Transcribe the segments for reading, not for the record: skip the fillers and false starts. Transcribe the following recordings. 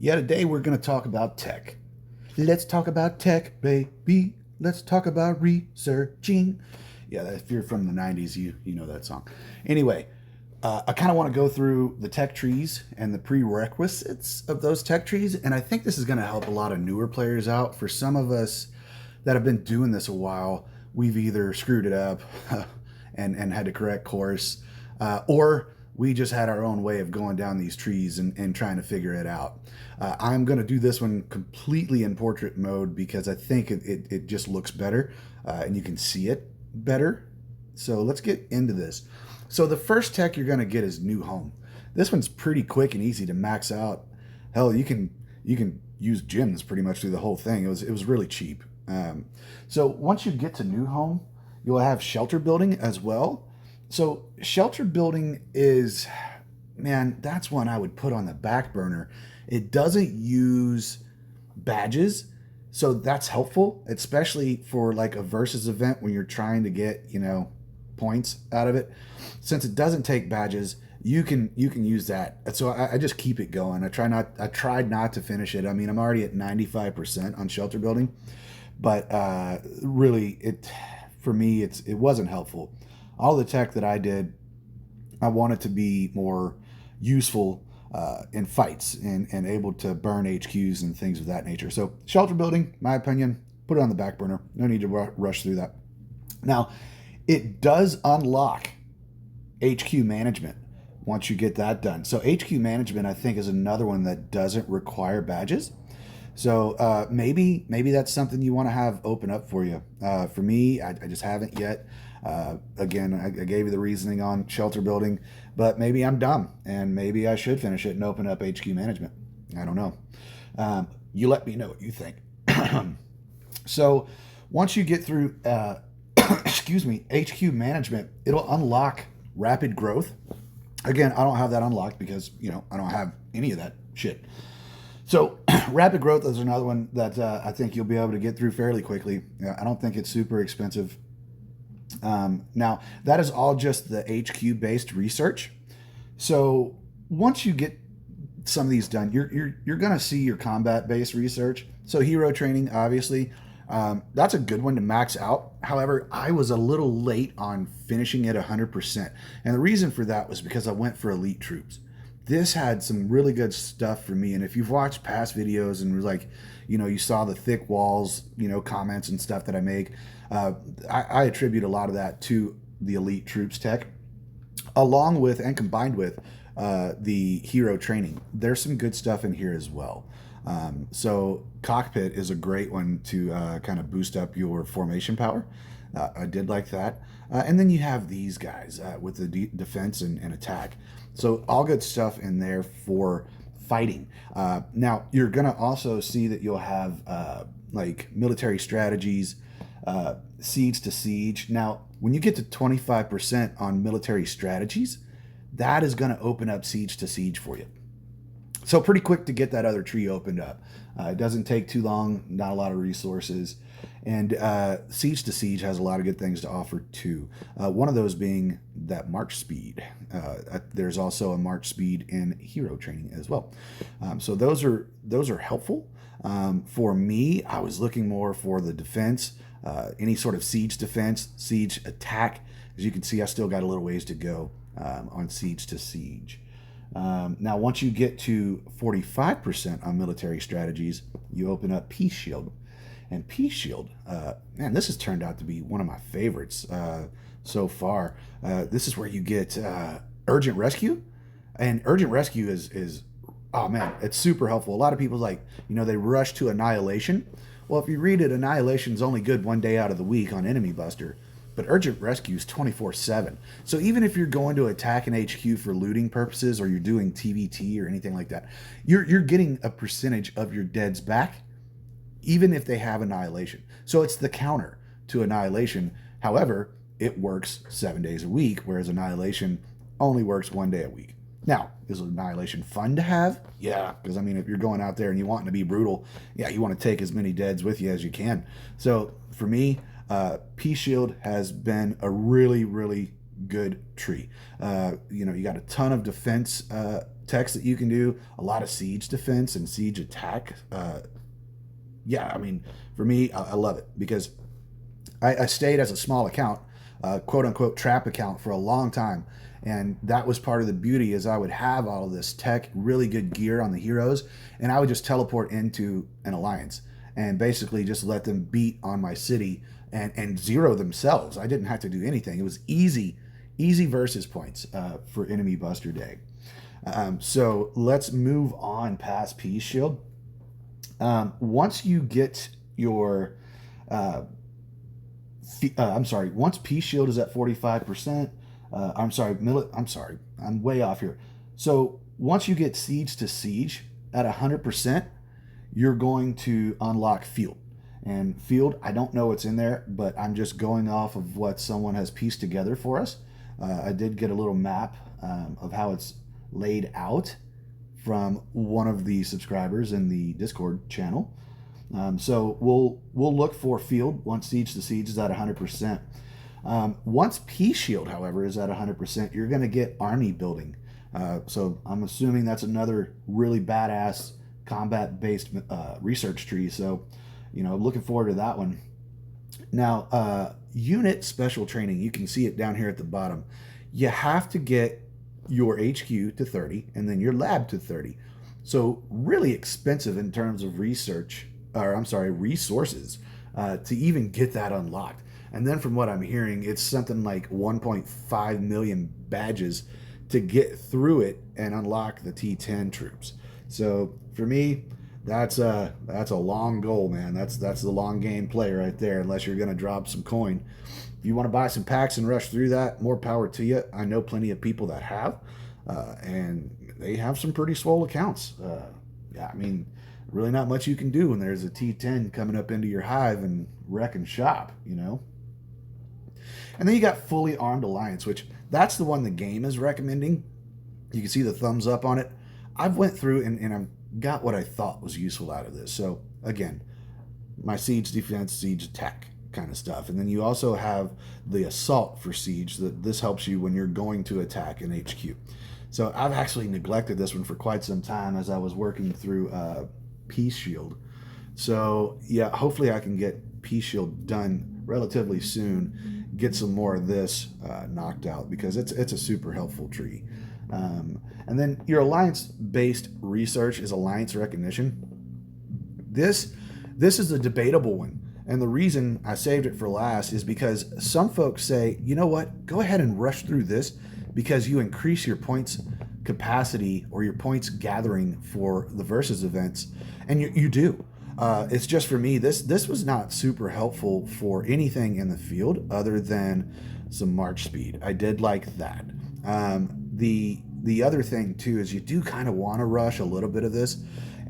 Yeah, today we're going to talk about tech. Let's talk about tech, baby. Let's talk about researching. Yeah, if you're from the 90s, you know that song. Anyway, I kind of want to go through the tech trees and the prerequisites of those tech trees, and I think this is going to help a lot of newer players out. For some of us that have been doing this a while, we've either screwed it up and had to correct course, or we just had our own way of going down these trees and trying to figure it out. I'm going to do this one completely in portrait mode because I think it just looks better and you can see it better. So let's get into this. So the first tech you're going to get is new home. This one's pretty quick and easy to max out. Hell, you can use gyms pretty much through the whole thing. It was really cheap. So once you get to new home, you'll have shelter building as well. So shelter building is, man, that's one I would put on the back burner. It doesn't use badges, so that's helpful, especially for like a versus event when you're trying to get, points out of it. Since it doesn't take badges, you can use that. So I just keep it going. I tried not to finish it. I mean, I'm already at 95% on shelter building, but really for me it wasn't helpful. All the tech that I did, I wanted to be more useful in fights and able to burn HQs and things of that nature. So shelter building, my opinion, put it on the back burner. No need to rush through that. Now, it does unlock HQ management once you get that done. So HQ management, I think, is another one that doesn't require badges. So maybe that's something you want to have open up for you. For me, I just haven't yet. Again, I gave you the reasoning on shelter building, but maybe I'm dumb and maybe I should finish it and open up HQ management. I don't know. You let me know what you think. So once you get through, HQ management, it'll unlock rapid growth. Again, I don't have that unlocked because, I don't have any of that shit. So rapid growth is another one that I think you'll be able to get through fairly quickly. I don't think it's super expensive. Now, that is all just the HQ-based research. So once you get some of these done, you're going to see your combat-based research. So hero training, obviously, that's a good one to max out. However, I was a little late on finishing it 100%. And the reason for that was because I went for elite troops. This had some really good stuff for me. And if you've watched past videos and you saw the thick walls, comments and stuff that I make, I attribute a lot of that to the elite troops tech, along with and combined with the hero training. There's some good stuff in here as well. So cockpit is a great one to kind of boost up your formation power. I did like that. And then you have these guys with the defense and attack. So all good stuff in there for fighting. Now, you're going to also see that you'll have like military strategies, siege to siege. Now, when you get to 25% on military strategies, that is going to open up siege to siege for you. So pretty quick to get that other tree opened up. It doesn't take too long, not a lot of resources. And Siege to Siege has a lot of good things to offer too. One of those being that march speed. There's also a march speed in hero training as well. So those are helpful. For me, I was looking more for the defense, any sort of siege defense, siege attack. As you can see, I still got a little ways to go on Siege to Siege. Now, once you get to 45% on military strategies, you open up Peace Shield. And Peace Shield, man, this has turned out to be one of my favorites so far. This is where you get Urgent Rescue. And Urgent Rescue is, oh man, it's super helpful. A lot of people they rush to Annihilation. Well, if you read it, Annihilation is only good one day out of the week on Enemy Buster. But Urgent Rescue is 24/7. So even if you're going to attack an HQ for looting purposes or you're doing TVT or anything like that, you're getting a percentage of your deads back, even if they have Annihilation. So it's the counter to Annihilation. However, it works 7 days a week, whereas Annihilation only works 1 day a week. Now, is Annihilation fun to have? Yeah, because if you're going out there and you want to be brutal, yeah, you want to take as many deads with you as you can. So for me, Peace Shield has been a really, really good tree. You got a ton of defense techs that you can do, a lot of siege defense and siege attack. Yeah, I mean, for me, I love it because I stayed as a small account, quote unquote trap account for a long time. And that was part of the beauty is I would have all of this tech, really good gear on the heroes, and I would just teleport into an alliance and basically just let them beat on my city and zero themselves. I didn't have to do anything. It was easy versus points for enemy buster day. So let's move on past Peace Shield. Once you get your once Peace Shield is at 45%, I'm way off here. So once you get Siege to Siege at 100%, you're going to unlock Field. And Field, I don't know what's in there, but I'm just going off of what someone has pieced together for us. I did get a little map of how it's laid out from one of the subscribers in the Discord channel. So we'll look for Field once Siege to Siege is at 100%. Once Peace Shield, however, is at 100%, you're going to get Army Building. So I'm assuming that's another really badass combat-based research tree. So, looking forward to that one. Now, unit special training, you can see it down here at the bottom. You have to get your HQ to 30 and then your lab to 30. So really expensive in terms of resources to even get that unlocked. And then from what I'm hearing, it's something like 1.5 million badges to get through it and unlock the T10 troops. So for me, that's a long goal, man. That's the long game play right there, unless you're going to drop some coin. If you want to buy some packs and rush through that, more power to you. I know plenty of people that have, and they have some pretty swole accounts. Yeah, I mean, really not much you can do when there's a T10 coming up into your hive and wrecking shop, And then you got Fully Armed Alliance, which that's the one the game is recommending. You can see the thumbs up on it. I've went through and I've got what I thought was useful out of this. So again, my siege defense, siege attack kind of stuff. And then you also have the assault for siege. This helps you when you're going to attack an HQ. So I've actually neglected this one for quite some time as I was working through Peace Shield. So yeah, hopefully I can get Peace Shield done relatively soon, get some more of this knocked out, because it's a super helpful tree. And then your alliance-based research is alliance recognition. This is a debatable one. And the reason I saved it for last is because some folks say, you know what, go ahead and rush through this because you increase your points capacity or your points gathering for the versus events. And you do. It's just for me, this was not super helpful for anything in the field other than some march speed. I did like that. The other thing too is you do kind of want to rush a little bit of this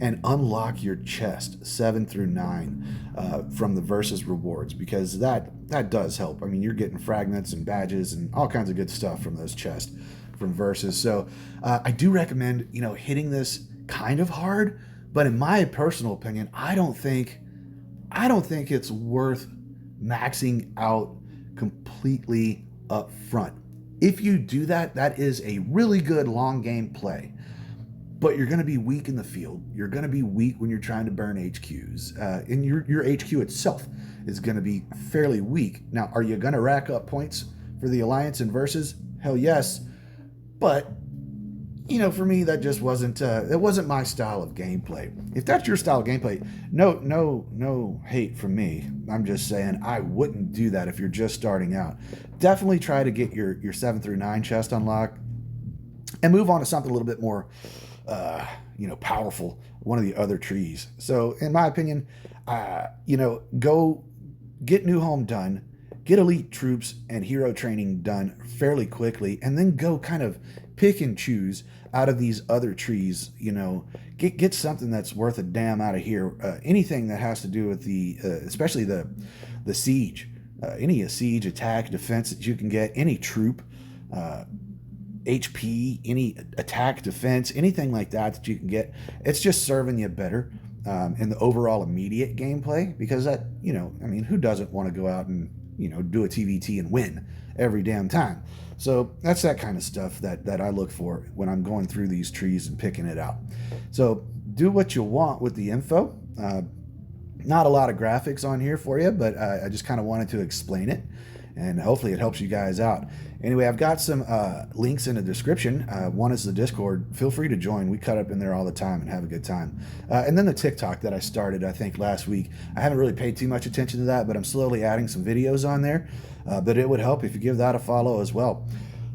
and unlock your chest 7 through 9 from the versus rewards, because that does help. I mean, you're getting fragments and badges and all kinds of good stuff from those chests from versus. So I do recommend hitting this kind of hard, but in my personal opinion, I don't think it's worth maxing out completely up front. If you do that, that is a really good long game play. But you're going to be weak in the field. You're going to be weak when you're trying to burn HQs. And your HQ itself is going to be fairly weak. Now, are you going to rack up points for the Alliance and Versus? Hell yes. But, for me, that just wasn't my style of gameplay. If that's your style of gameplay, no hate from me. I'm just saying I wouldn't do that if you're just starting out. Definitely try to get your 7 through 9 chest unlocked and move on to something a little bit more powerful, one of the other trees. So in my opinion, go get New Home done, get elite troops and hero training done fairly quickly, and then go kind of pick and choose out of these other trees. Get something that's worth a damn out of here. Anything that has to do with the especially the siege, any siege attack defense that you can get, any troop HP, any attack defense, anything like that you can get. It's just serving you better in the overall immediate gameplay, because that, who doesn't want to go out and do a TVT and win every damn time. So that's that kind of stuff that I look for when I'm going through these trees and picking it out. So do what you want with the info. Not a lot of graphics on here for you, but I just kind of wanted to explain it, and hopefully it helps you guys out. Anyway, I've got some links in the description. One is the Discord. Feel free to join. We cut up in there all the time and have a good time. And then the TikTok that I started, I think, last week. I haven't really paid too much attention to that, but I'm slowly adding some videos on there. But it would help if you give that a follow as well.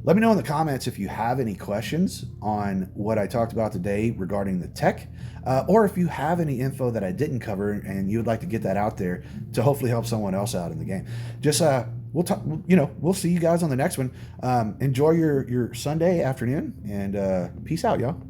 Let me know in the comments if you have any questions on what I talked about today regarding the tech, or if you have any info that I didn't cover and you would like to get that out there to hopefully help someone else out in the game. Just we'll talk. We'll see you guys on the next one. Enjoy your Sunday afternoon, and peace out, y'all.